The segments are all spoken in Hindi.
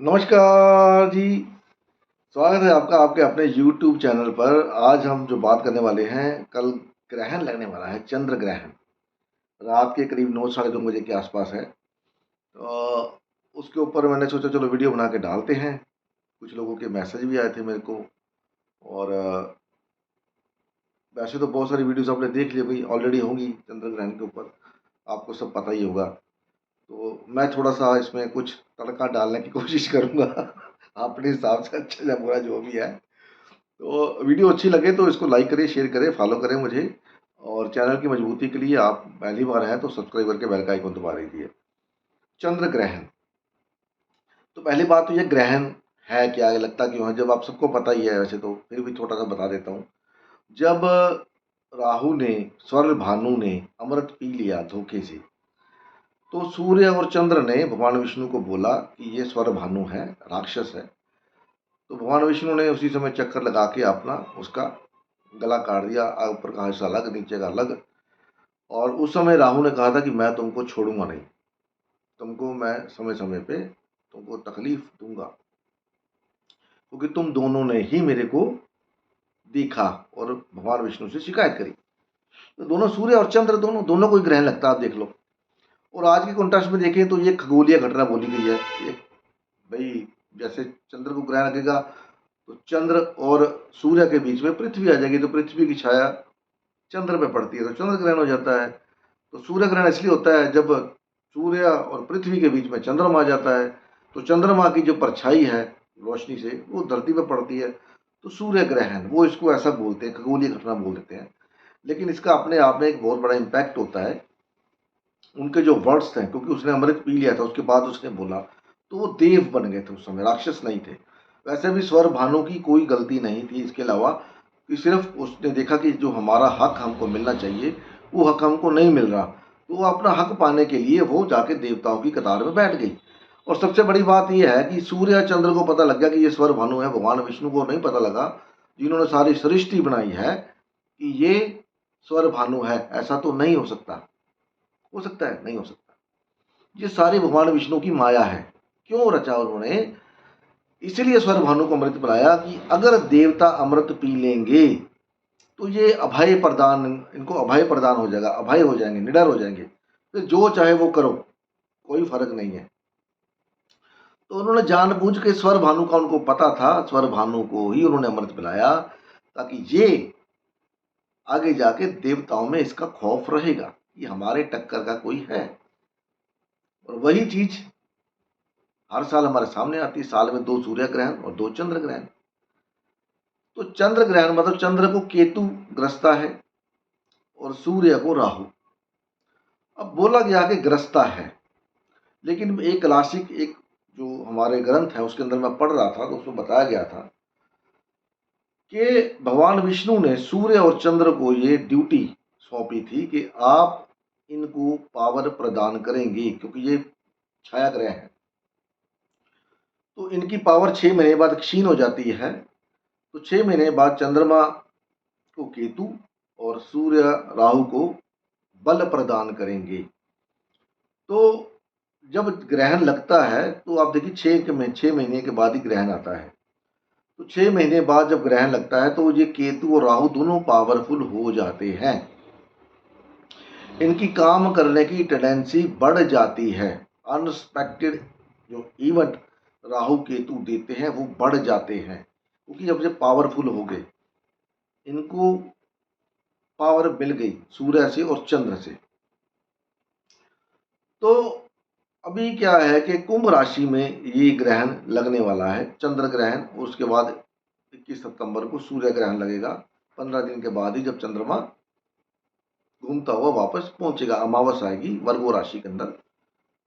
नमस्कार जी। स्वागत है आपका आपके अपने YouTube चैनल पर। आज हम जो बात करने वाले हैं, कल ग्रहण लगने वाला है, चंद्र ग्रहण। रात के करीब 9 साढ़े 9 बजे के आसपास है। तो उसके ऊपर मैंने सोचा चलो वीडियो बना के डालते हैं। कुछ लोगों के मैसेज भी आए थे मेरे को। और वैसे तो बहुत सारी वीडियोस आपने देख ली भाई, ऑलरेडी होंगी चंद्र ग्रहण के ऊपर, आपको सब पता ही होगा। तो मैं थोड़ा सा इसमें कुछ तड़का डालने की कोशिश करूंगा अपने हिसाब से, अच्छा या बुरा जो भी है। तो वीडियो अच्छी लगे तो इसको लाइक करें, शेयर करें, फॉलो करें मुझे। और चैनल की मजबूती के लिए आप पहली बार हैं तो सब्सक्राइब करके बेल का आइकन दबा दीजिए। चंद्र ग्रहण। तो पहली बात तो ये ग्रहण है क्या, ये लगता क्यों है, जब आप सबको पता ही है वैसे, तो फिर भी थोड़ा सा बता देता हूँ। जब राहु ने, स्वर्ण भानु ने अमृत पी लिया धोखे से, तो सूर्य और चंद्र ने भगवान विष्णु को बोला कि ये स्वर भानु है, राक्षस है। तो भगवान विष्णु ने उसी समय चक्कर लगा के अपना उसका गला काट दिया, ऊपर का हिस्सा अलग, नीचे का अलग। और उस समय राहु ने कहा था कि मैं तुमको छोड़ूंगा नहीं, तुमको मैं समय समय पे तुमको तकलीफ दूंगा, क्योंकि तुम दोनों ने ही मेरे को देखा। और भगवान विष्णु से शिकायत करी। तो दोनों सूर्य और चंद्र दोनों दोनों को ही ग्रहण लगता है, आप देख लो। और आज के कॉन्टेक्स्ट में देखें तो ये खगोलीय घटना बोली गई है। ये भाई, जैसे चंद्र को ग्रहण लगेगा तो चंद्र और सूर्य के बीच में पृथ्वी आ जाएगी, तो पृथ्वी की छाया चंद्र पे पड़ती है तो चंद्र ग्रहण हो जाता है। तो सूर्य ग्रहण इसलिए होता है जब सूर्य और पृथ्वी के बीच में चंद्रमा आ जाता है, तो चंद्रमा की जो परछाई है रोशनी से वो धरती पर पड़ती है। तो सूर्य ग्रहण, वो इसको ऐसा बोलते हैं, खगोलीय घटना बोल देते हैं। लेकिन इसका अपने आप में एक बहुत बड़ा इम्पैक्ट होता है। उनके जो वर्ड्स थे, क्योंकि उसने अमृत पी लिया था उसके बाद उसने बोला, तो वो देव बन गए थे उस समय, राक्षस नहीं थे। वैसे भी स्वर भानु की कोई गलती नहीं थी इसके अलावा, कि सिर्फ उसने देखा कि जो हमारा हक हमको मिलना चाहिए वो हक हमको नहीं मिल रहा, तो वो अपना हक पाने के लिए वो जाके देवताओं की कतार में बैठ गई। और सबसे बड़ी बात यह है कि सूर्य चंद्र को पता लग गया कि ये स्वर भानु है, भगवान विष्णु को नहीं पता लगा, जिन्होंने सारी सृष्टि बनाई है, कि ये स्वर भानु है। ऐसा तो नहीं हो सकता है, नहीं हो सकता। ये सारी भगवान विष्णु की माया है। क्यों रचा उन्होंने? इसीलिए स्वर भानु को अमृत पिलाया कि अगर देवता अमृत पी लेंगे तो ये अभय प्रदान, इनको अभय प्रदान हो जाएगा, अभय हो जाएंगे, निडर हो जाएंगे, फिर जो चाहे वो करो, कोई फर्क नहीं है। तो उन्होंने जानबूझ के, स्वर भानु का उनको पता था, स्वर भानु को ही उन्होंने अमृत पिलाया, ताकि ये आगे जाके देवताओं में इसका खौफ रहेगा कि हमारे टक्कर का कोई है। और वही चीज हर साल हमारे सामने आती है। साल में 2 सूर्य ग्रहण और 2 चंद्र ग्रहण। तो चंद्र ग्रहण मतलब चंद्र को केतु ग्रस्ता है और सूर्य को राहु। अब बोला गया कि ग्रस्ता है, लेकिन एक क्लासिक, एक जो हमारे ग्रंथ है उसके अंदर मैं पढ़ रहा था, तो उसमें बताया गया था कि भगवान विष्णु ने सूर्य और चंद्र को ये ड्यूटी सौंपी थी कि आप इनको पावर प्रदान करेंगे, क्योंकि ये छाया ग्रह है। तो इनकी पावर 6 महीने बाद क्षीण हो जाती है। तो 6 महीने बाद चंद्रमा को केतु और सूर्य राहु को बल प्रदान करेंगे। तो जब ग्रहण लगता है तो आप देखिए 6 महीने के बाद ही ग्रहण आता है। तो 6 महीने बाद जब ग्रहण लगता है तो ये केतु और राहु दोनों पावरफुल हो जाते हैं। इनकी काम करने की टेंडेंसी बढ़ जाती है। अनएक्सपेक्टेड जो इवेंट राहु केतु देते हैं वो बढ़ जाते हैं, क्योंकि जब से पावरफुल हो गए, इनको पावर मिल गई सूर्य से और चंद्र से। तो अभी क्या है कि कुंभ राशि में ये ग्रहण लगने वाला है, चंद्र ग्रहण। उसके बाद 21 सितंबर को सूर्य ग्रहण लगेगा। 15 दिन के बाद ही जब चंद्रमा घूमता हुआ वापस पहुंचेगा, अमावस आएगी वर्गो राशि के अंदर,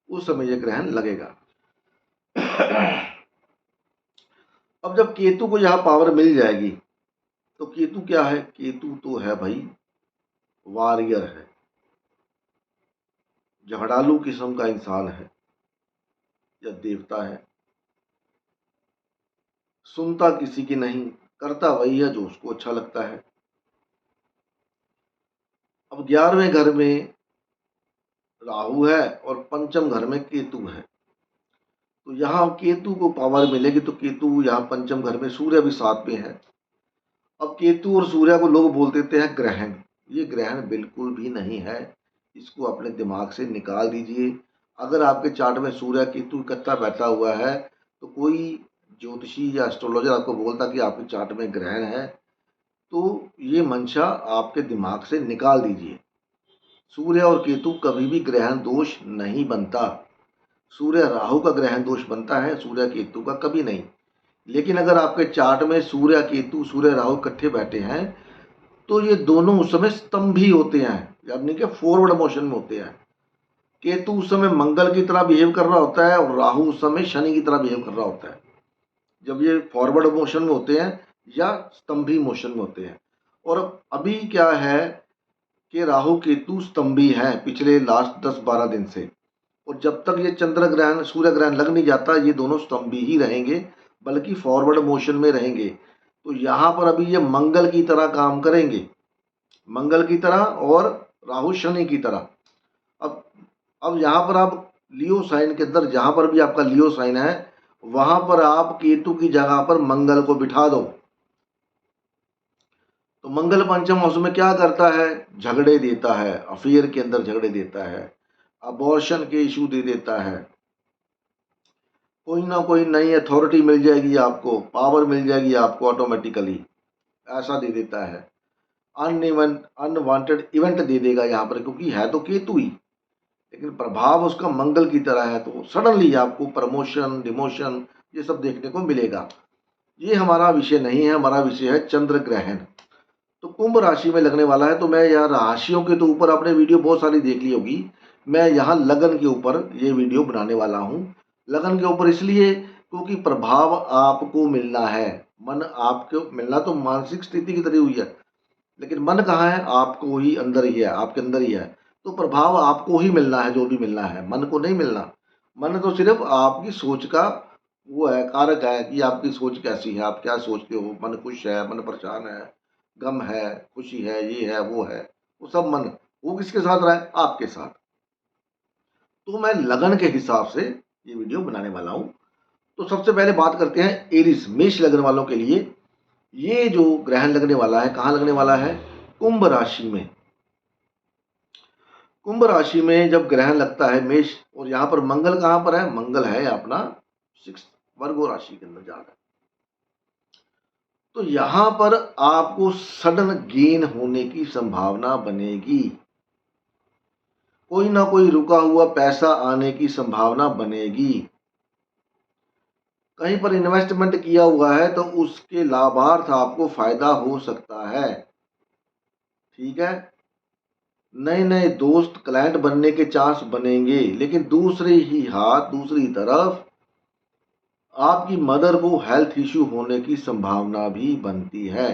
उस समय ये ग्रहण लगेगा। अब जब केतु को यहाँ पावर मिल जाएगी, तो केतु क्या है? केतु तो है भाई वॉरियर है, झगड़ालू किस्म का इंसान है या देवता है। सुनता किसी की नहीं, करता वही है जो उसको अच्छा लगता है। अब 11वें घर में राहु है और पंचम घर में केतु है। तो यहाँ केतु को पावर मिलेगी। तो केतु यहाँ पंचम घर में, सूर्य भी साथ में है। अब केतु और सूर्य को लोग बोल देते हैं ग्रहण। ये ग्रहण बिल्कुल भी नहीं है, इसको अपने दिमाग से निकाल दीजिए। अगर आपके चार्ट में सूर्य केतु इकट्ठा बैठा हुआ है तो कोई ज्योतिषी या एस्ट्रोलॉजर आपको बोलता कि आपके चार्ट में ग्रहण है, तो ये मंशा आपके दिमाग से निकाल दीजिए। सूर्य और केतु कभी भी ग्रहण दोष नहीं बनता। सूर्य राहु का ग्रहण दोष बनता है, सूर्य केतु का कभी नहीं। लेकिन अगर आपके चार्ट में सूर्य केतु, सूर्य राहु इकट्ठे बैठे हैं तो ये दोनों उस समय स्तंभी होते हैं, यानी कि फॉरवर्ड मोशन में होते हैं। केतु उस समय मंगल की तरह बिहेव कर रहा होता है और राहु उस समय शनि की तरह बिहेव कर रहा होता है, जब ये फॉरवर्ड मोशन में होते हैं या स्तंभी मोशन में होते हैं। और अभी क्या है कि राहु केतु स्तंभी हैं पिछले लास्ट 10-12 दिन से, और जब तक ये चंद्र ग्रहण सूर्य ग्रहण लग नहीं जाता ये दोनों स्तंभी ही रहेंगे, बल्कि फॉरवर्ड मोशन में रहेंगे। तो यहाँ पर अभी ये मंगल की तरह काम करेंगे, मंगल की तरह और राहु शनि की तरह। अब यहाँ पर आप लियो साइन के अंदर, जहाँ पर भी आपका लियो साइन है वहाँ पर आप केतु की जगह पर मंगल को बिठा दो। तो मंगल पंचम हाउस में क्या करता है? झगड़े देता है, अफेयर के अंदर झगड़े देता है, अबॉर्शन के इशू दे देता है, कोई ना कोई नई अथॉरिटी मिल जाएगी आपको, पावर मिल जाएगी आपको ऑटोमेटिकली, ऐसा दे देता है। अनवांटेड इवेंट दे देगा यहाँ पर, क्योंकि है तो केतु ही लेकिन प्रभाव उसका मंगल की तरह है, तो सडनली आपको प्रमोशन, डिमोशन ये सब देखने को मिलेगा। ये हमारा विषय नहीं है, हमारा विषय है चंद्र ग्रहण। तो कुंभ राशि में लगने वाला है। तो मैं यहाँ राशियों के तो ऊपर आपने वीडियो बहुत सारी देख ली होगी, मैं यहाँ लगन के ऊपर ये वीडियो बनाने वाला हूँ। लगन के ऊपर इसलिए क्योंकि प्रभाव आपको मिलना है, मन आपको मिलना तो मानसिक स्थिति की तरह हुई है, लेकिन मन कहाँ है? आपको ही अंदर ही है, आपके अंदर ही है। तो प्रभाव आपको ही मिलना है, जो भी मिलना है, मन को नहीं मिलना। मन तो सिर्फ आपकी सोच का वो है, कारक है कि आपकी सोच कैसी है, आप क्या सोचते हो। मन खुश है, मन परेशान है, गम है, खुशी है, ये है वो है, वो सब मन, वो किसके साथ रहा है? आपके साथ। तो मैं लगन के हिसाब से ये वीडियो बनाने वाला हूँ। तो सबसे पहले बात करते हैं एरिस, मेष लगन वालों के लिए। ये जो ग्रहण लगने वाला है, कहाँ लगने वाला है? कुंभ राशि में। कुंभ राशि में जब ग्रहण लगता है मेष, और यहाँ पर मंगल कहाँ पर है? मंगल है अपना 6 वर्गो राशि के अंदर जा रहा है। तो यहाँ पर आपको सडन गेन होने की संभावना बनेगी, कोई ना कोई रुका हुआ पैसा आने की संभावना बनेगी। कहीं पर इन्वेस्टमेंट किया हुआ है तो उसके लाभार्थ आपको फायदा हो सकता है, ठीक है। नए नए दोस्त, क्लाइंट बनने के चांस बनेंगे। लेकिन दूसरे ही हाथ, दूसरी तरफ आपकी मदर को हेल्थ इश्यू होने की संभावना भी बनती है,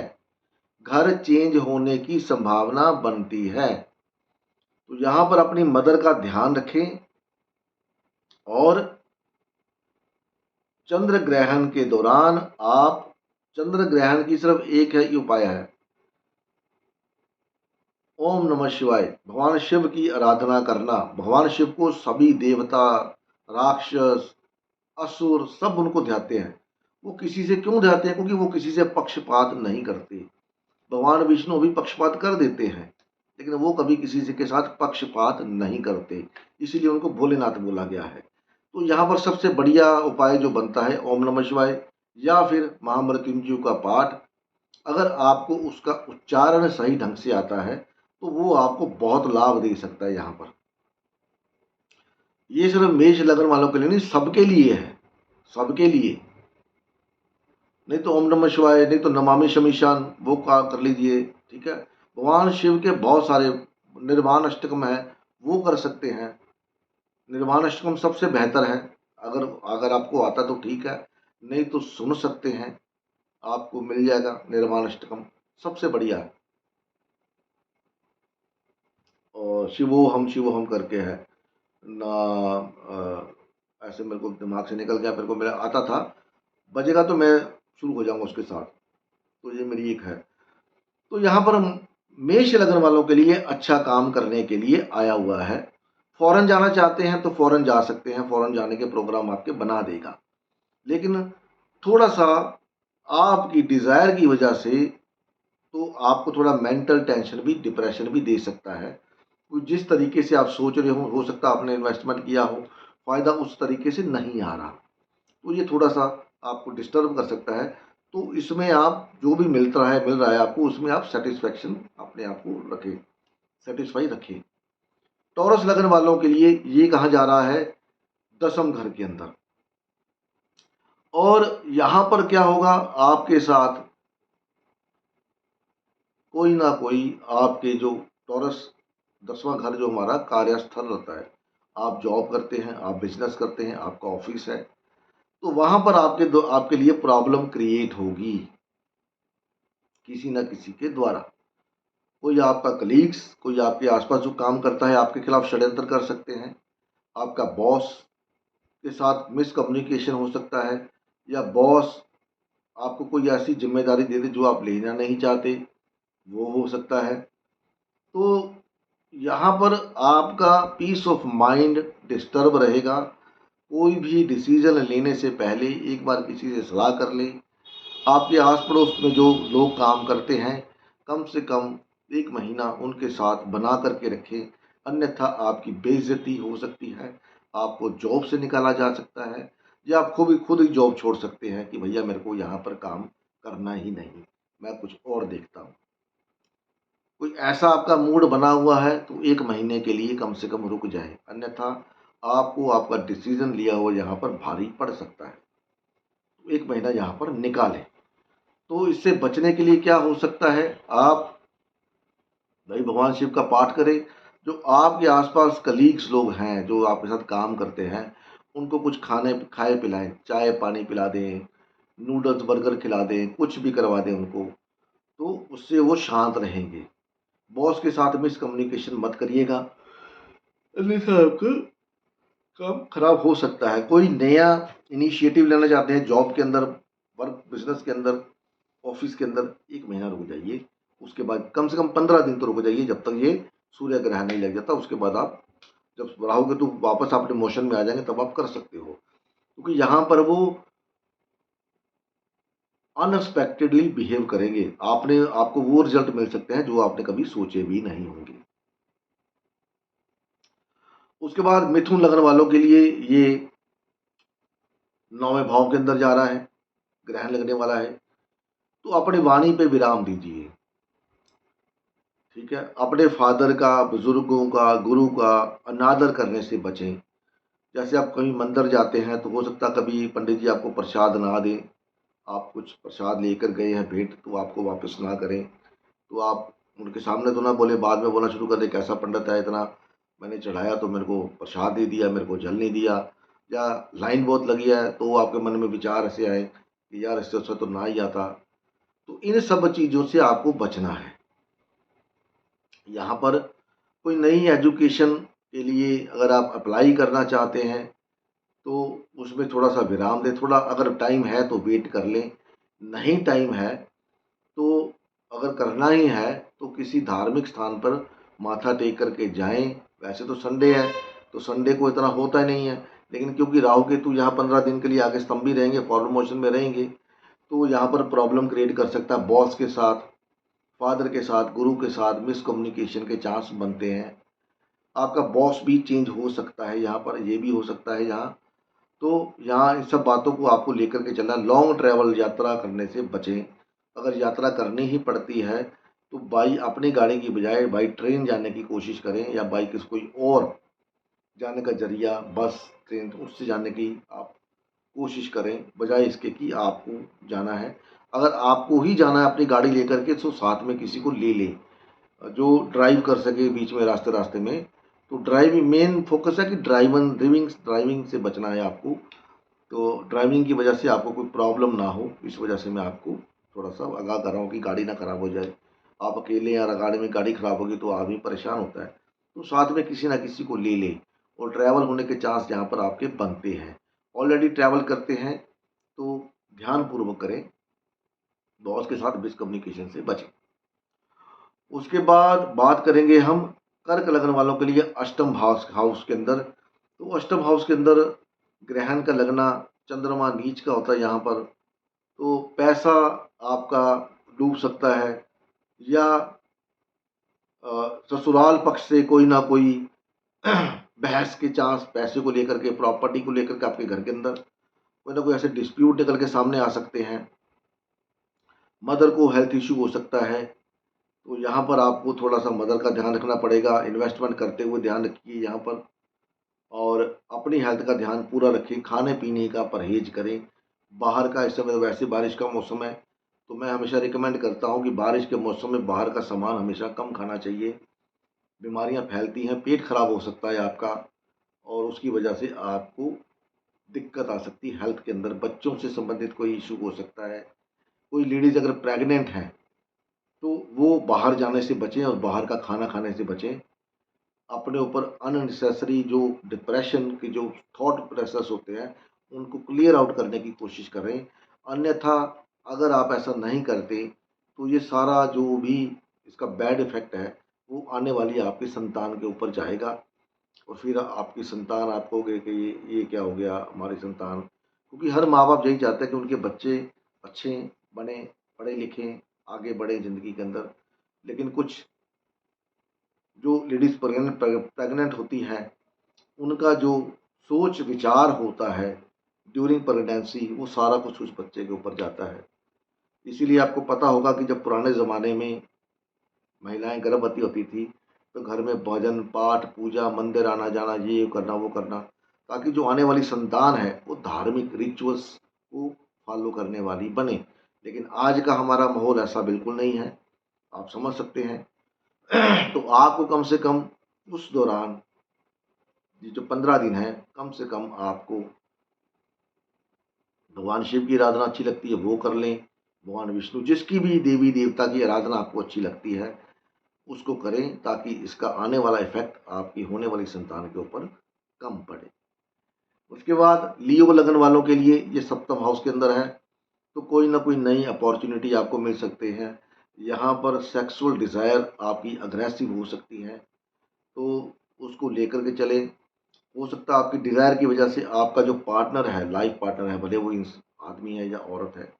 घर चेंज होने की संभावना बनती है। तो यहाँ पर अपनी मदर का ध्यान रखें। और चंद्र ग्रहण के दौरान आप, चंद्र ग्रहण की सिर्फ एक है उपाय है, ओम नमः शिवाय, भगवान शिव की आराधना करना। भगवान शिव को सभी देवता, राक्षस, असुर सब उनको ध्याते हैं। वो किसी से क्यों ध्याते हैं? क्योंकि वो किसी से पक्षपात नहीं करते। भगवान विष्णु भी पक्षपात कर देते हैं, लेकिन वो कभी किसी से के साथ पक्षपात नहीं करते, इसीलिए उनको भोलेनाथ बोला गया है। तो यहाँ पर सबसे बढ़िया उपाय जो बनता है ओम नमः शिवाय या फिर महामृत्युंजय का पाठ। अगर आपको उसका उच्चारण सही ढंग से आता है तो वो आपको बहुत लाभ दे सकता है। यहाँ पर ये सिर्फ मेष लगन वालों के लिए नहीं, सबके लिए है, सबके लिए। नहीं तो ओम नमः शिवाय, नहीं तो नमामि शमीशान वो का कर लीजिए, ठीक है। भगवान शिव के बहुत सारे निर्वाण अष्टकम है, वो कर सकते हैं। निर्वाण अष्टकम सबसे बेहतर है, अगर अगर आपको आता तो ठीक है, नहीं तो सुन सकते हैं, आपको मिल जाएगा निर्वाण अष्टकम, सबसे बढ़िया है। और शिवोहम करके है ना, ऐसे मेरे को दिमाग से निकल गया, मेरे को मेरा आता था, बजेगा तो मैं शुरू हो जाऊंगा उसके साथ। तो ये मेरी एक है। तो यहाँ पर मेष लगन वालों के लिए अच्छा काम करने के लिए आया हुआ है। फ़ॉरेन जाना चाहते हैं तो फ़ॉरेन जा सकते हैं, फ़ॉरेन जाने के प्रोग्राम आपके बना देगा। लेकिन थोड़ा-सा आपकी डिज़ायर की वजह से तो आपको थोड़ा मेंटल टेंशन भी, डिप्रेशन भी दे सकता है। तो जिस तरीके से आप सोच रहे हो सकता है आपने इन्वेस्टमेंट किया हो, फ़ायदा उस तरीके से नहीं आ रहा। तो ये थोड़ा-सा आपको डिस्टर्ब कर सकता है। तो इसमें आप जो भी मिल रहा है आपको, उसमें आप सैटिस्फैक्शन अपने आप को रखें, सैटिस्फाई रखें। टॉरस लगन वालों के लिए ये कहा जा रहा है 10th घर के अंदर, और यहाँ पर क्या होगा आपके साथ कोई ना कोई, आपके जो टॉरस 10वां घर जो हमारा कार्यस्थल रहता है, आप जॉब करते हैं, आप बिज़नेस करते हैं, आपका ऑफ़िस है, तो वहाँ पर आपके लिए प्रॉब्लम क्रिएट होगी, किसी न किसी के द्वारा। कोई आपका कलीग्स, कोई आपके आस-पास जो काम करता है, आपके खिलाफ षड्यंत्र कर सकते हैं। आपका बॉस के साथ मिसकम्युनिकेशन हो सकता है, या बॉस आपको कोई ऐसी ज़िम्मेदारी दे दे जो आप लेना नहीं चाहते, वो हो सकता है। तो यहाँ पर आपका पीस ऑफ माइंड डिस्टर्ब रहेगा। कोई भी डिसीज़न लेने से पहले एक बार किसी से सलाह कर लें। आपके आस-पड़ोस में जो लोग काम करते हैं, कम से कम 1 महीना उनके साथ बना कर के रखें, अन्यथा आपकी बेइज़्ज़ती हो सकती है, आपको जॉब से निकाला जा सकता है, या आप खुद ही जॉब छोड़ सकते हैं कि भैया मेरे को यहाँ पर काम करना ही नहीं, मैं कुछ और देखता हूँ। कोई ऐसा आपका मूड बना हुआ है तो 1 महीने के लिए कम से कम रुक जाएँ, अन्यथा आपको आपका डिसीज़न लिया हुआ यहाँ पर भारी पड़ सकता है। तो 1 महीना यहाँ पर निकालें। तो इससे बचने के लिए क्या हो सकता है, आप भाई भगवान शिव का पाठ करें। जो आपके आस-पास कलीग्स लोग हैं, जो आपके साथ काम करते हैं, उनको कुछ खाए पिलाएँ, चाय पानी पिला दें, नूडल्स बर्गर खिला दें, कुछ भी करवा दें उनको, तो उससे वो शांत रहेंगे। बॉस के साथ मिसकम्युनिकेशन मत करिएगा, अन्यथा आपका काम खराब हो सकता है। कोई नया इनिशिएटिव लेना चाहते हैं जॉब के अंदर, वर्क बिज़नेस के अंदर, ऑफिस के अंदर, 1 महीना रुक जाइए। उसके बाद कम से कम 15 दिन तो रुक जाइए, जब तक ये सूर्य ग्रहण नहीं लग जाता। उसके बाद आप जब राहु केतु वापस अपने मोशन में आ जाएँगे तब आप कर सकते हो। क्योंकि यहाँ पर वो अनएक्सपेक्टेडली बिहेव करेंगे। आपको वो रिज़ल्ट मिल सकते हैं जो आपने कभी सोचे भी नहीं होंगे। उसके बाद मिथुन लग्न वालों के लिए ये 9वें भाव के अंदर जा रहा है, ग्रहण लगने वाला है। तो अपनी वाणी पे विराम दीजिए। ठीक है? अपने फादर का, बुजुर्गों का, गुरु का अनादर करने से बचें। जैसे आप कहीं मंदिर जाते हैं तो हो सकता है कभी पंडित जी आपको प्रसाद ना दें, आप कुछ प्रसाद लेकर गए हैं भेंट, तो आपको वापस ना करें। तो आप उनके सामने तो ना बोले, बाद में बोलना शुरू कर दें कैसा पंडित है इतना, मैंने चढ़ाया तो मेरे को प्रसाद दे दिया, मेरे को जल नहीं दिया, या लाइन बहुत लगी है तो आपके मन में विचार ऐसे आए कि यार इससे अच्छा तो ना ही आता। तो इन सब चीज़ों से आपको बचना है। यहाँ पर कोई नई एजुकेशन के लिए अगर आप अप्लाई करना चाहते हैं तो उसमें थोड़ा-सा विराम दें, थोड़ा अगर टाइम है तो वेट कर लें, नहीं टाइम है तो अगर करना ही है तो किसी धार्मिक स्थान पर माथा टेक कर के जाएँ। वैसे तो संडे है, तो संडे को इतना होता नहीं है, लेकिन क्योंकि राहु केतु यहाँ 15 दिन के लिए आगे स्तंभ ही रहेंगे, फॉरवर्ड मोशन में रहेंगे, तो यहाँ पर प्रॉब्लम क्रिएट कर सकता है। बॉस के साथ, फादर के साथ, गुरु के साथ मिसकम्युनिकेशन के चांस बनते हैं। आपका बॉस भी चेंज हो सकता है यहाँ पर, ये भी हो सकता है यहाँ। तो यहाँ इन सब बातों को आपको लेकर के चलना। लॉन्ग ट्रैवल यात्रा करने से बचें। अगर यात्रा करनी ही पड़ती है तो बाई अपनी गाड़ी की बजाय बाई ट्रेन जाने की कोशिश करें, या बाई किसी कोई और जाने का ज़रिया बस, ट्रेन, तो उससे जाने की आप कोशिश करें, बजाय इसके कि आपको जाना है। अगर आपको ही जाना है अपनी गाड़ी लेकर के तो साथ में किसी को ले लें, जो ड्राइव कर सके बीच में रास्ते-रास्ते में। तो ड्राइविंग मेन फ़ोकस है कि ड्राइविंग ड्राइविंग से बचना है आपको। तो ड्राइविंग की वजह से आपको कोई प्रॉब्लम ना हो, इस वजह से मैं आपको थोड़ा-सा आगाह कर रहा हूँ कि गाड़ी ना खराब हो जाए। आप अकेले हैं और गाड़ी में गाड़ी खराब होगी तो आदमी परेशान होता है। तो साथ में किसी न किसी को ले लें, और ट्रैवल होने के चांस यहाँ पर आपके बनते हैं। ऑलरेडी ट्रैवल करते हैं तो ध्यानपूर्वक करें, बॉस के साथ मिसकम्युनिकेशन से बचें। उसके बाद बात करेंगे हम कर्क लगन वालों के लिए अष्टम हाउस हाउस के अंदर, तो अष्टम हाउस के अंदर ग्रहण का लगना, चंद्रमा नीच का होता है यहाँ पर, तो पैसा आपका डूब सकता है, या ससुराल पक्ष से कोई ना कोई बहस के चांस पैसे को लेकर के, प्रॉपर्टी को लेकर के आपके घर के अंदर कोई ना कोई ऐसे डिस्प्यूट निकल के सामने आ सकते हैं। मदर को हेल्थ इश्यू हो सकता है, तो यहाँ पर आपको थोड़ा सा मदर का ध्यान रखना पड़ेगा। इन्वेस्टमेंट करते हुए ध्यान रखिए यहाँ पर, और अपनी हेल्थ का ध्यान पूरा रखिए, खाने पीने का परहेज करें। बाहर का इस समय तो वैसे बारिश का मौसम है, तो मैं हमेशा रिकमेंड करता हूँ कि बारिश के मौसम में बाहर का सामान हमेशा कम खाना चाहिए। बीमारियाँ फैलती हैं, पेट खराब हो सकता है आपका, और उसकी वजह से आपको दिक्कत आ सकती है हेल्थ के अंदर। बच्चों से संबंधित कोई इशू हो सकता है। कोई लेडीज़ अगर प्रेग्नेंट है, तो वो बाहर जाने से बचें और बाहर का खाना खाने से बचें। अपने ऊपर अननेसेसरी जो डिप्रेशन के जो थॉट प्रोसेस होते हैं, उनको क्लियर आउट करने की कोशिश करें। अन्यथा अगर आप ऐसा नहीं करते, तो ये सारा जो भी इसका बैड इफ़ेक्ट है, वो आने वाली आपकी संतान के ऊपर जाएगा, और फिर आपकी संतान आप कहोगे कि ये क्या हो गया हमारी संतान। क्योंकि हर माँ-बाप यही चाहते हैं कि उनके बच्चे अच्छे बने, पढ़े लिखें, आगे बढ़ें ज़िंदगी के अंदर। लेकिन कुछ जो लेडीज़ प्रेग्नेंट होती हैं, उनका जो सोच विचार होता है ड्यूरिंग प्रेगनेंसी, वो सारा कुछ उस बच्चे के ऊपर जाता है। इसीलिए आपको पता होगा कि जब पुराने ज़माने में महिलाएँ गर्भवती होती थी, तो घर में भजन, पाठ, पूजा, मंदिर आना-जाना, ये करना, वो करना, ताकि जो आने वाली संतान है, वो धार्मिक रिचुअल्स को फ़ॉलो करने वाली बने। लेकिन आज का हमारा माहौल ऐसा बिल्कुल नहीं है, आप समझ सकते हैं। तो आपको कम से कम उस दौरान, ये जो 15 दिन है, कम से कम आपको भगवान शिव की आराधना अच्छी लगती है, वो कर लें। भगवान विष्णु, जिसकी भी देवी देवता की आराधना आपको अच्छी लगती है, उसको करें, ताकि इसका आने वाला इफ़ेक्ट आपकी होने वाली संतान के ऊपर कम पड़े। उसके बाद लियो लगन वालों के लिए ये सप्तम हाउस के अंदर है, तो कोई ना कोई नई अपॉर्च्युनिटी आपको मिल सकते हैं। यहाँ पर सेक्सुअल डिज़ायर आपकी अग्रेसिव हो सकती है, तो उसको लेकर के चलें। हो सकता है आपकी डिज़ायर की वजह से आपका जो पार्टनर है, लाइफ पार्टनर है, भले वो आदमी है या औरत है,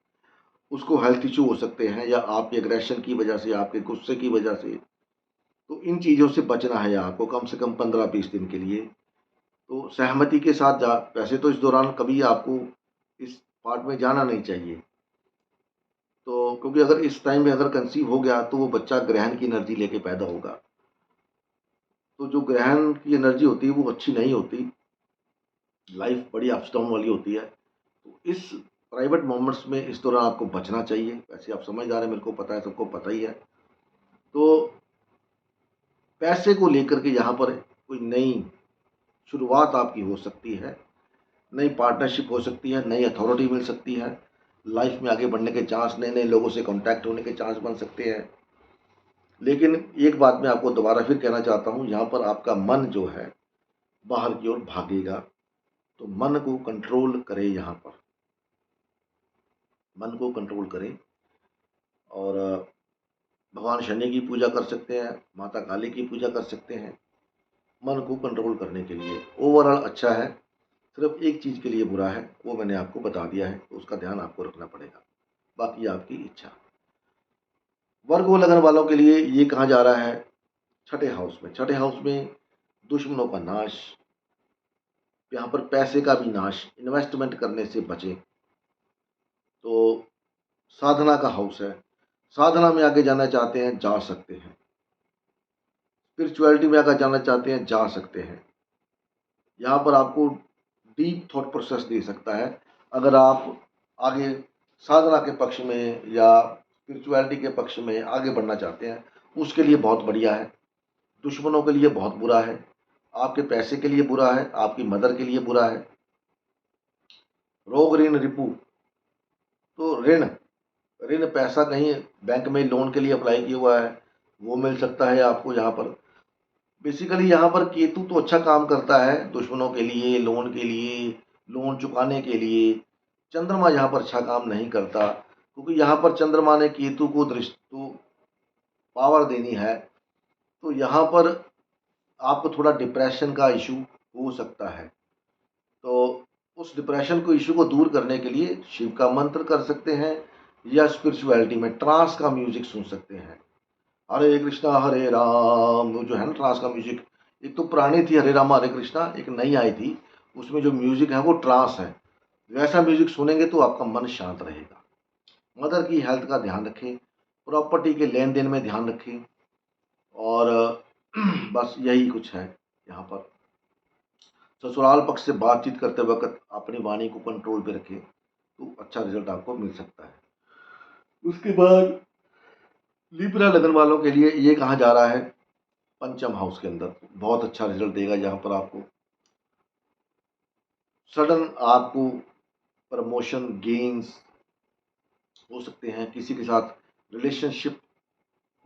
उसको हेल्थ इश्यू हो सकते हैं, या आपके एग्रेशन की वजह से, आपके गुस्से की वजह से। तो इन चीज़ों से बचना है आपको कम से कम 15-20 दिन के लिए। तो सहमति के साथ जा, वैसे तो इस दौरान कभी आपको इस पार्ट में जाना नहीं चाहिए। तो क्योंकि अगर इस टाइम में अगर कंसीव हो गया, तो वो बच्चा ग्रहण की एनर्जी लेके पैदा होगा। तो जो ग्रहण की एनर्जी होती है, वो अच्छी नहीं होती। लाइफ बड़ी अप्स डाउन वाली होती है। तो इस प्राइवेट मोमेंट्स में इस दौरान आपको बचना चाहिए। वैसे आप समझदार हैं, मेरे को पता है, सबको पता ही है। तो पैसे को लेकर के यहाँ पर कोई नई शुरुआत आपकी हो सकती है, नई पार्टनरशिप हो सकती है, नई अथॉरिटी मिल सकती है, लाइफ में आगे बढ़ने के चांस, नए-नए लोगों से कॉन्टैक्ट होने के चांस बन सकते हैं। लेकिन एक बात मैं आपको दोबारा फिर कहना चाहता हूँ, यहाँ पर आपका मन जो है बाहर की ओर भागेगा, तो मन को कंट्रोल करें यहाँ पर, मन को कंट्रोल करें। और भगवान शनि की पूजा कर सकते हैं, माता काली की पूजा कर सकते हैं, मन को कंट्रोल करने के लिए। ओवरऑल अच्छा है, सिर्फ एक चीज़ के लिए बुरा है, वो मैंने आपको बता दिया है, तो उसका ध्यान आपको रखना पड़ेगा, बाकी आपकी इच्छा। वर्गो लगन वालों के लिए ये कहा जा रहा है छठे हाउस में, छठे हाउस में दुश्मनों का नाश, यहाँ पर पैसे का भी नाश, इन्वेस्टमेंट करने से बचें। तो साधना का हाउस है, साधना में आगे जाना चाहते हैं, जा सकते हैं। स्पिरिचुअलिटी में अगर जाना चाहते हैं, जा सकते हैं। यहाँ पर आपको डीप थॉट प्रोसेस दे सकता है। अगर आप आगे साधना के पक्ष में या स्पिरिचुअलिटी के पक्ष में आगे बढ़ना चाहते हैं, उसके लिए बहुत बढ़िया है। दुश्मनों के लिए बहुत बुरा है, आपके पैसे के लिए बुरा है, आपकी मदर के लिए बुरा है। रोग ऋण रिपू, तो ऋण ऋण पैसा कहीं बैंक में लोन के लिए अप्लाई किया हुआ है, वो मिल सकता है आपको यहाँ पर। बेसिकली यहाँ पर केतु तो अच्छा काम करता है दुश्मनों के लिए, लोन के लिए, लोन चुकाने के लिए। चंद्रमा यहाँ पर अच्छा काम नहीं करता, क्योंकि यहाँ पर चंद्रमा ने केतु को दृष्टि तो पावर देनी है। तो यहाँ पर आपको थोड़ा डिप्रेशन का इशू हो सकता है। तो उस डिप्रेशन को इशू को दूर करने के लिए शिव का मंत्र कर सकते हैं या स्पिरिचुअलिटी में ट्रांस का म्यूजिक सुन सकते हैं। हरे कृष्णा हरे राम, वो जो है ना ट्रांस का म्यूजिक, एक तो पुरानी थी हरे राम हरे कृष्णा, एक नई आई थी, उसमें जो म्यूजिक है वो ट्रांस है। वैसा म्यूजिक सुनेंगे तो आपका मन शांत रहेगा। मदर की हेल्थ का ध्यान रखें, प्रॉपर्टी के लेन देन में ध्यान रखें, और बस यही कुछ है यहाँ पर। ससुराल पक्ष से बातचीत करते वक्त अपनी वाणी को कंट्रोल पे रखें तो अच्छा रिजल्ट आपको मिल सकता है। उसके बाद लिब्रा लगन वालों के लिए ये कहा जा रहा है पंचम हाउस के अंदर बहुत अच्छा रिजल्ट देगा, जहाँ पर आपको सडन आपको प्रमोशन गेन्स हो सकते हैं। किसी के साथ रिलेशनशिप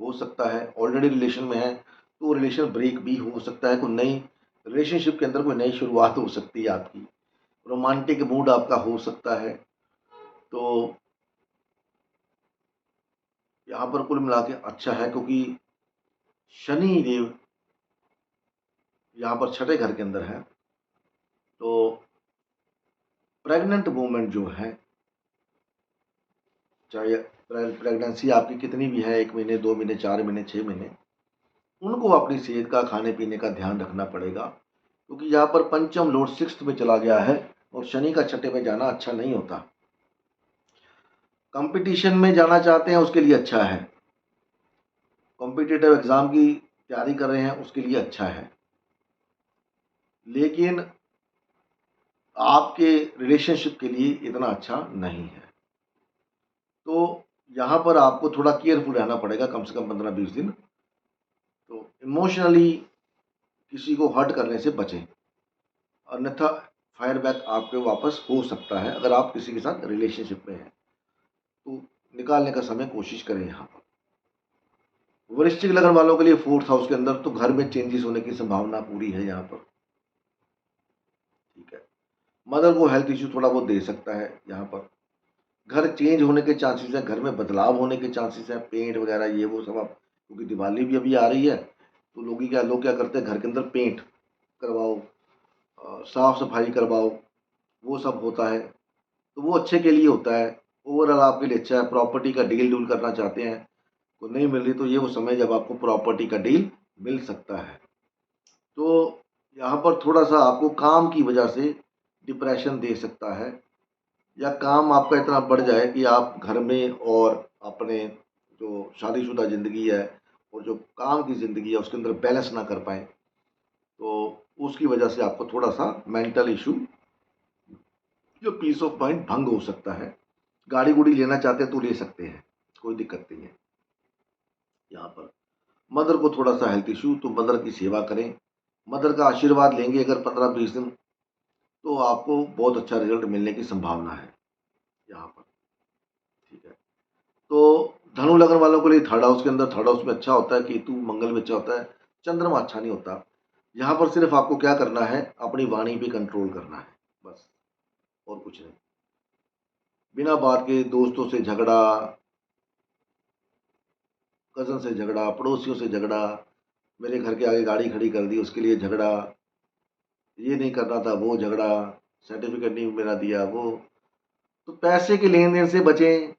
हो सकता है, ऑलरेडी रिलेशन में है तो रिलेशन ब्रेक भी हो सकता है, कोई नई रिलेशनशिप के अंदर कोई नई शुरुआत हो सकती है आपकी, रोमांटिक मूड आपका हो सकता है। तो यहाँ पर कुल मिला के अच्छा है, क्योंकि शनि देव यहाँ पर छठे घर के अंदर है। तो प्रेग्नेंट वूमेन जो है, चाहे प्रेगनेंसी आपकी कितनी भी है, 1 महीने 2 महीने 4 महीने 6 महीने, उनको अपनी सेहत का खाने पीने का ध्यान रखना पड़ेगा, क्योंकि यहाँ पर पंचम लॉर्ड सिक्स्थ में चला गया है और शनि का छठे में जाना अच्छा नहीं होता। कंपटीशन में जाना चाहते हैं उसके लिए अच्छा है, कॉम्पिटिटिव एग्जाम की तैयारी कर रहे हैं उसके लिए अच्छा है, लेकिन आपके रिलेशनशिप के लिए इतना अच्छा नहीं है। तो यहाँ पर आपको थोड़ा केयरफुल रहना पड़ेगा कम से कम 15-20 दिन। तो इमोशनली किसी को हर्ट करने से बचें, अन्यथा फायर बैक आपके वापस हो सकता है। अगर आप किसी के साथ रिलेशनशिप में हैं तो निकालने का समय कोशिश करें। यहाँ पर वृश्चिक लगन वालों के लिए फोर्थ हाउस के अंदर तो घर में चेंजेस होने की संभावना पूरी है यहाँ पर, ठीक है। मदर को हेल्थ इश्यू थोड़ा बहुत दे सकता है यहाँ पर, घर चेंज होने के चांसेस है, घर में बदलाव होने के चांसेस है, पेंट वगैरह ये वो सब। आप क्योंकि दिवाली भी अभी आ रही है तो लोग क्या करते हैं, घर के अंदर पेंट करवाओ, साफ सफाई करवाओ, वो सब होता है। तो वो अच्छे के लिए होता है, ओवरऑल आपके लिए अच्छा है। प्रॉपर्टी का डील डूल करना चाहते हैं तो नहीं मिल रही, तो ये वो समय जब आपको प्रॉपर्टी का डील मिल सकता है। तो यहाँ पर थोड़ा सा आपको काम की वजह से डिप्रेशन दे सकता है, या काम आपका इतना बढ़ जाए कि आप घर में और अपने जो शादीशुदा ज़िंदगी है और जो काम की ज़िंदगी है उसके अंदर बैलेंस ना कर पाएँ, तो उसकी वजह से आपको थोड़ा सा मेंटल इशू, जो पीस ऑफ माइंड भंग हो सकता है। गाड़ी गुड़ी लेना चाहते हैं तो ले सकते हैं, कोई दिक्कत नहीं है। यहाँ पर मदर को थोड़ा सा हेल्थ इशू, तो मदर की सेवा करें, मदर का आशीर्वाद लेंगे अगर 15-20 दिन, तो आपको बहुत अच्छा रिजल्ट मिलने की संभावना है यहाँ पर, ठीक है। तो धनु लगन वालों के लिए थर्ड हाउस के अंदर, थर्ड हाउस में अच्छा होता है, केतु मंगल में अच्छा होता है, चंद्रमा अच्छा नहीं होता। यहाँ पर सिर्फ आपको क्या करना है, अपनी वाणी पे कंट्रोल करना है, बस, और कुछ नहीं। बिना बात के दोस्तों से झगड़ा, कज़न से झगड़ा, पड़ोसियों से झगड़ा, मेरे घर के आगे गाड़ी खड़ी कर दी उसके लिए झगड़ा, ये नहीं करना था वो झगड़ा, सर्टिफिकेट नहीं मेरा दिया वो। तो पैसे के लेन देन से बचें,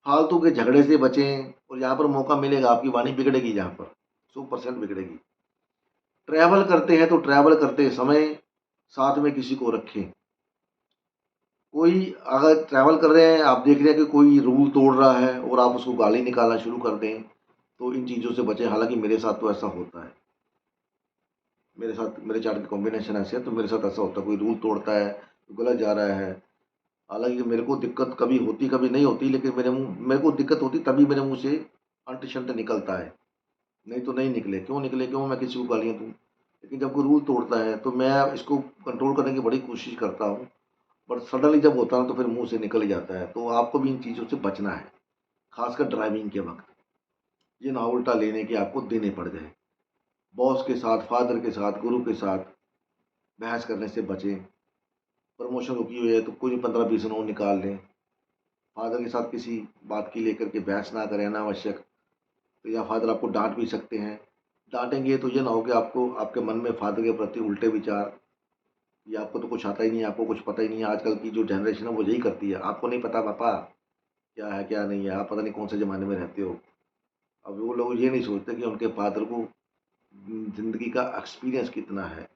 फालतू के झगड़े से बचें, और यहाँ पर मौका मिलेगा आपकी वाणी बिगड़ेगी, यहाँ पर 100% बिगड़ेगी। ट्रैवल करते हैं तो ट्रैवल करते समय साथ में किसी को रखें। कोई अगर ट्रैवल कर रहे हैं, आप देख रहे हैं कि कोई रूल तोड़ रहा है और आप उसको गाली निकालना शुरू कर दें, तो इन चीज़ों से बचें। हालांकि मेरे साथ तो ऐसा होता है, मेरे साथ मेरे चार्ट के कॉम्बिनेशन ऐसे है, तो मेरे साथ ऐसा होता है, कोई रूल तोड़ता है तो गलत जा रहा है। हालांकि मेरे को दिक्कत कभी होती कभी नहीं होती, लेकिन मेरे को दिक्कत होती तभी मेरे मुंह से अंट शंट निकलता है, नहीं तो नहीं निकले। क्यों निकले, क्यों मैं किसी को गालियाँ दूँ। लेकिन जब कोई रूल तोड़ता है तो मैं इसको कंट्रोल करने की बड़ी कोशिश करता हूँ, बट सडनली जब होता है तो फिर मुंह से निकल ही जाता है। तो आपको भी इन चीज़ों से बचना है, खासकर ड्राइविंग के वक्त। ये ना उल्टा लेने के आपको देने पड़ जाए। बॉस के साथ, फादर के साथ, गुरु के साथ बहस करने से बचें। प्रमोशन रुकी हुई है तो कोई 15-20 दिन और निकाल लें। फादर के साथ किसी बात की लेकर के बहस ना करें अनावश्यक, तो या फादर आपको डांट भी सकते हैं, डांटेंगे तो ये ना हो कि आपको आपके मन में फादर के प्रति उल्टे विचार, ये आपको तो कुछ आता ही नहीं है, आपको कुछ पता ही नहीं है। आजकल की जो जनरेशन है वो यही करती है, आपको नहीं पता पापा क्या है क्या नहीं है, आप पता नहीं कौन से ज़माने में रहते हो। अब वो लोग ये नहीं सोचते कि उनके फादर को ज़िंदगी का एक्सपीरियंस कितना है।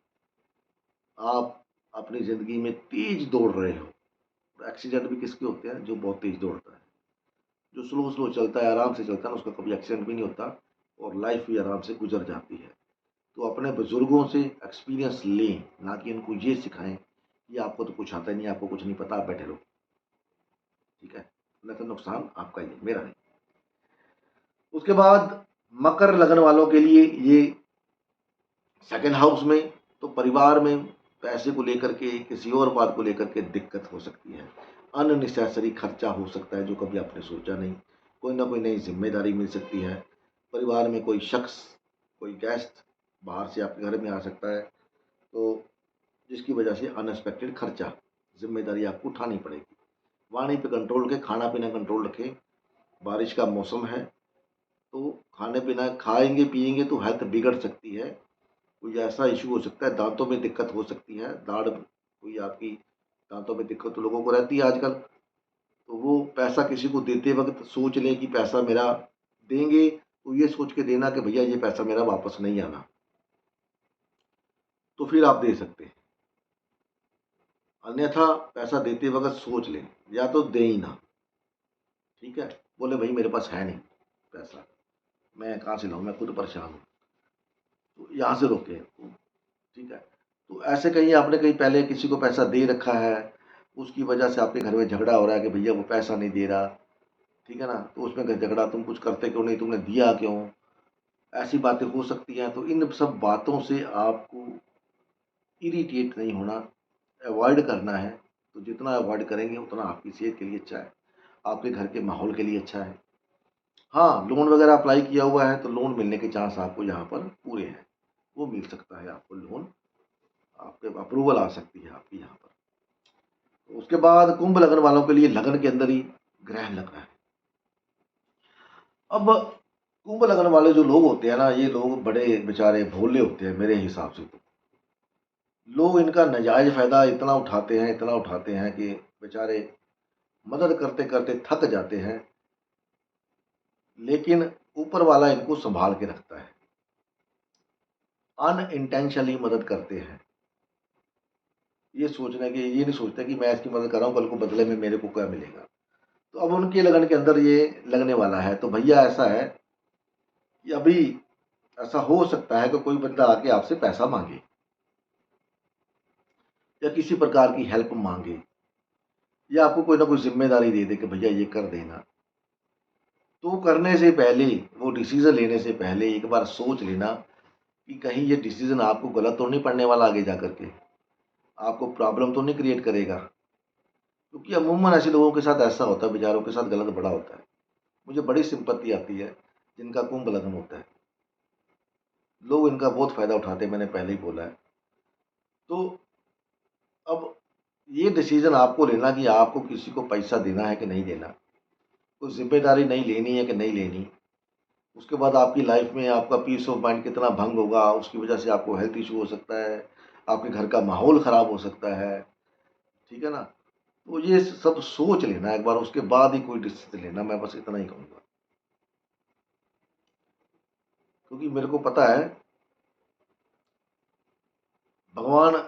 आप अपनी ज़िंदगी में तेज़ दौड़ रहे हो, एक्सीडेंट भी किसके होते हैं? जो बहुत तेज़ दौड़ता है। जो स्लो स्लो चलता है, आराम से चलता है ना, उसका कभी एक्सीडेंट भी नहीं होता और लाइफ भी आराम से गुजर जाती है। तो अपने बुजुर्गों से एक्सपीरियंस लें, ना कि उनको ये सिखाएं कि आपको तो कुछ आता ही नहीं, आपको कुछ नहीं पता, आप बैठे रहो। ठीक है, न तो नुकसान आपका ही है, मेरा नहीं। उसके बाद मकर लगन वालों के लिए ये सेकंड हाउस में, तो परिवार में पैसे को लेकर के, किसी और बात को लेकर के दिक्कत हो सकती है। अननेसेसरी खर्चा हो सकता है जो कभी आपने सोचा नहीं। कोई ना कोई नई जिम्मेदारी मिल सकती है। परिवार में कोई शख्स, कोई गेस्ट बाहर से आपके घर में आ सकता है, तो जिसकी वजह से अनएक्सपेक्टेड खर्चा, जिम्मेदारी आपको उठानी पड़ेगी। वाणी पे कंट्रोल रखें, खाना पीना कंट्रोल रखें। बारिश का मौसम है, तो खाने पीना खाएंगे पिएंगे तो हेल्थ बिगड़ सकती है। कोई ऐसा इशू हो सकता है, दांतों में दिक्कत हो सकती है, दाढ़ कोई आपकी दांतों में दिक्कत तो लोगों को रहती है आजकल। तो वो पैसा किसी को देते वक्त सोच लें कि पैसा मेरा देंगे तो ये सोच के देना कि भैया ये पैसा मेरा वापस नहीं आना, तो फिर आप दे सकते हैं। अन्यथा पैसा देते वक्त सोच लें, या तो दें ही ना। ठीक है, बोले भाई मेरे पास है नहीं पैसा, मैं कहाँ से लाऊं, मैं खुद परेशान हूँ, तो यहाँ से रोके। ठीक है, तो ऐसे कहीं आपने कहीं पहले किसी को पैसा दे रखा है, उसकी वजह से आपके घर में झगड़ा हो रहा है कि भैया वो पैसा नहीं दे रहा। ठीक है ना, तो उसमें झगड़ा, तुम कुछ करते क्यों नहीं, तुमने दिया क्यों, ऐसी बातें हो सकती हैं। तो इन सब बातों से आपको इरिटेट नहीं होना, अवॉइड करना है। तो जितना अवॉइड करेंगे उतना आपकी सेहत के लिए अच्छा है, आपके घर के माहौल के लिए अच्छा है। हाँ, लोन वगैरह अप्लाई किया हुआ है तो लोन मिलने के चांस आपको यहाँ पर पूरे हैं, वो मिल सकता है आपको लोन, आपके अप्रूवल आ सकती है आपकी यहाँ पर। तो उसके बाद कुंभ लगन वालों के लिए लगन के अंदर ही ग्रहण लग रहा है। अब कुंभ लगन वाले जो लोग होते हैं ना, ये लोग बड़े बेचारे भोले होते हैं मेरे हिसाब से। तो लोग इनका नाजायज फायदा इतना उठाते हैं, इतना उठाते हैं कि बेचारे मदद करते करते थक जाते हैं, लेकिन ऊपर वाला इनको संभाल के रखता है। अनइंटेंशनली मदद करते हैं, ये नहीं सोचते कि मैं इसकी मदद कर रहा हूँ, कल को बदले में मेरे को क्या मिलेगा। तो अब उनके लगन के अंदर ये लगने वाला है। तो भैया ऐसा है कि अभी ऐसा हो सकता है कि कोई बंदा आके आपसे पैसा मांगे या किसी प्रकार की हेल्प मांगे, या आपको कोई ना कोई जिम्मेदारी दे दे कि भैया ये कर देना। तो करने से पहले, वो डिसीजन लेने से पहले एक बार सोच लेना कि कहीं ये डिसीजन आपको गलत तो नहीं पड़ने वाला, आगे जा करके आपको प्रॉब्लम तो नहीं क्रिएट करेगा। क्योंकि अमूमन ऐसे लोगों के साथ ऐसा होता है, बेचारों के साथ गलत बड़ा होता है। मुझे बड़ी सिंपत्ति आती है जिनका कुंभ लगन होता है, लोग इनका बहुत फायदा उठाते हैं, मैंने पहले ही बोला है। तो अब ये डिसीजन आपको लेना कि आपको किसी को पैसा देना है कि नहीं देना, कोई जिम्मेदारी नहीं लेनी है कि नहीं लेनी। उसके बाद आपकी लाइफ में आपका पीस ऑफ माइंड कितना भंग होगा, उसकी वजह से आपको हेल्थ इशू हो सकता है, आपके घर का माहौल ख़राब हो सकता है। ठीक है ना, तो ये सब सोच लेना एक बार, उसके बाद ही कोई डिसीजन लेना, मैं बस इतना ही कहूँगा। क्योंकि मेरे को पता है भगवान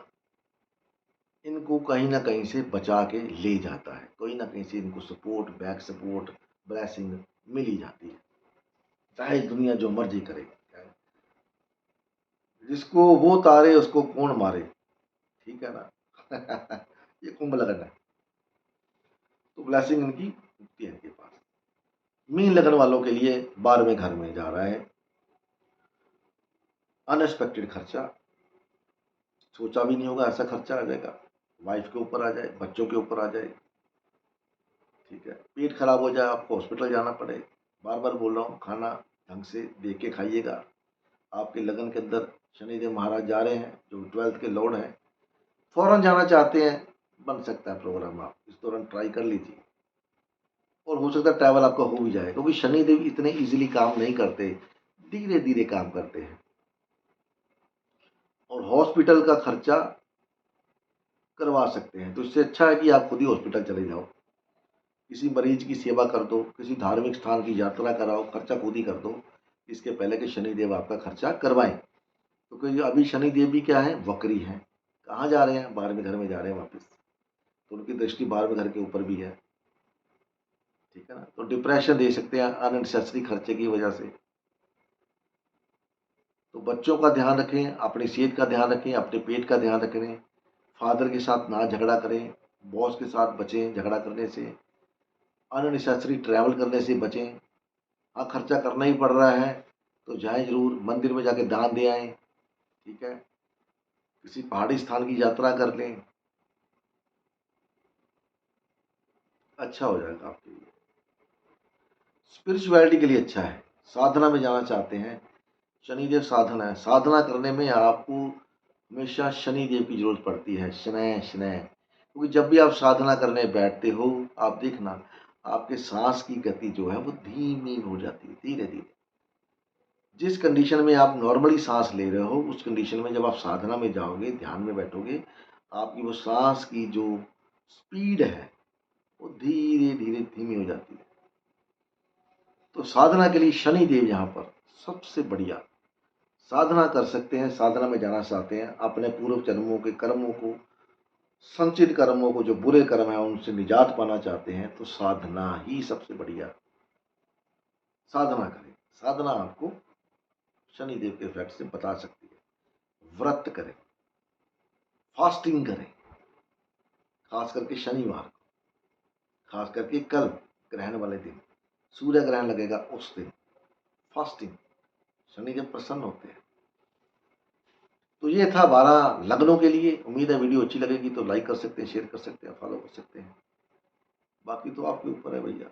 इनको कहीं न कहीं से बचा के ले जाता है, कहीं न कहीं से इनको सपोर्ट, बैक सपोर्ट, ब्लेसिंग मिल ही जाती है, चाहे दुनिया जो मर्ज़ी करे। जिसको वो तारे उसको कौन मारे, ठीक है ना? ये कुंभ लगन है, तो ब्लेसिंग इनकी होती है इनके पास। मीन लगन वालों के लिए 12वें घर में जा रहा है, अनएक्सपेक्टेड खर्चा, सोचा भी नहीं होगा ऐसा खर्चा आ जाएगा, वाइफ के ऊपर आ जाए, बच्चों के ऊपर आ जाए। ठीक है, पेट खराब हो जाए, आपको हॉस्पिटल जाना पड़े। बार बार बोल रहा हूँ, खाना ढंग से देख के खाइएगा। आपके लगन के अंदर शनिदेव महाराज जा रहे हैं, जो 12th के लॉर्ड हैं। फौरन जाना चाहते हैं, बन सकता है प्रोग्राम, आप इस दौरान ट्राई कर लीजिए, और हो सकता है ट्रैवल आपका हो भी जाए, क्योंकि शनिदेव इतने इजीली काम नहीं करते, धीरे धीरे काम करते हैं। और हॉस्पिटल का खर्चा करवा सकते हैं। तो इससे अच्छा है कि आप खुद ही हॉस्पिटल चले जाओ, किसी मरीज की सेवा कर दो, किसी धार्मिक स्थान की यात्रा कराओ, खर्चा खुद ही कर दो, इसके पहले कि शनिदेव आपका खर्चा करवाएं। तो क्योंकि अभी शनिदेव भी क्या है, वक्री हैं। कहाँ जा रहे हैं, 12वें घर में जा रहे हैं वापस, तो उनकी दृष्टि 12वें घर के ऊपर भी है। ठीक है ना, तो डिप्रेशन दे सकते हैं अननेसेसरी खर्चे की वजह से। तो बच्चों का ध्यान रखें, अपनी सेहत का ध्यान रखें, अपने पेट का ध्यान रखें, फादर के साथ ना झगड़ा करें, बॉस के साथ बचें झगड़ा करने से, अननेसेसरी ट्रैवल करने से बचें। हाँ, खर्चा करना ही पड़ रहा है तो जाएं जरूर, मंदिर में जाके दान दे आएं। ठीक है, किसी पहाड़ी स्थान की यात्रा कर लें, अच्छा हो जाएगा आपके लिए, स्पिरिचुअलिटी के लिए अच्छा है। साधना में जाना चाहते हैं, शनिदेव साधना है, साधना करने में आपको हमेशा शनिदेव की जरूरत पड़ती है, शनैः शनैः। क्योंकि जब भी आप साधना करने बैठते हो, आप देखना आपके सांस की गति जो है वो धीमी हो जाती है, धीरे धीरे। जिस कंडीशन में आप नॉर्मली सांस ले रहे हो, उस कंडीशन में जब आप साधना में जाओगे, ध्यान में बैठोगे, आपकी वो सांस की जो स्पीड है वो धीरे धीरे धीमी हो जाती है। तो साधना के लिए शनिदेव यहाँ पर सबसे बढ़िया साधना कर सकते हैं। साधना में जाना चाहते हैं, अपने पूर्व जन्मों के कर्मों को, संचित कर्मों को, जो बुरे कर्म है उनसे निजात पाना चाहते हैं, तो साधना ही सबसे बढ़िया। साधना करें, साधना आपको शनिदेव के इफेक्ट से बता सकती है। व्रत करें, फास्टिंग करें, खास करके शनिवार को, खास करके कल ग्रहण वाले दिन, सूर्य ग्रहण लगेगा उस दिन फास्टिंग, शनिदेव प्रसन्न होते हैं। तो ये था 12 लग्नों के लिए। उम्मीद है वीडियो अच्छी लगेगी, तो लाइक कर सकते हैं, शेयर कर सकते हैं, फॉलो कर सकते हैं। बाकी तो आपके ऊपर है भैया।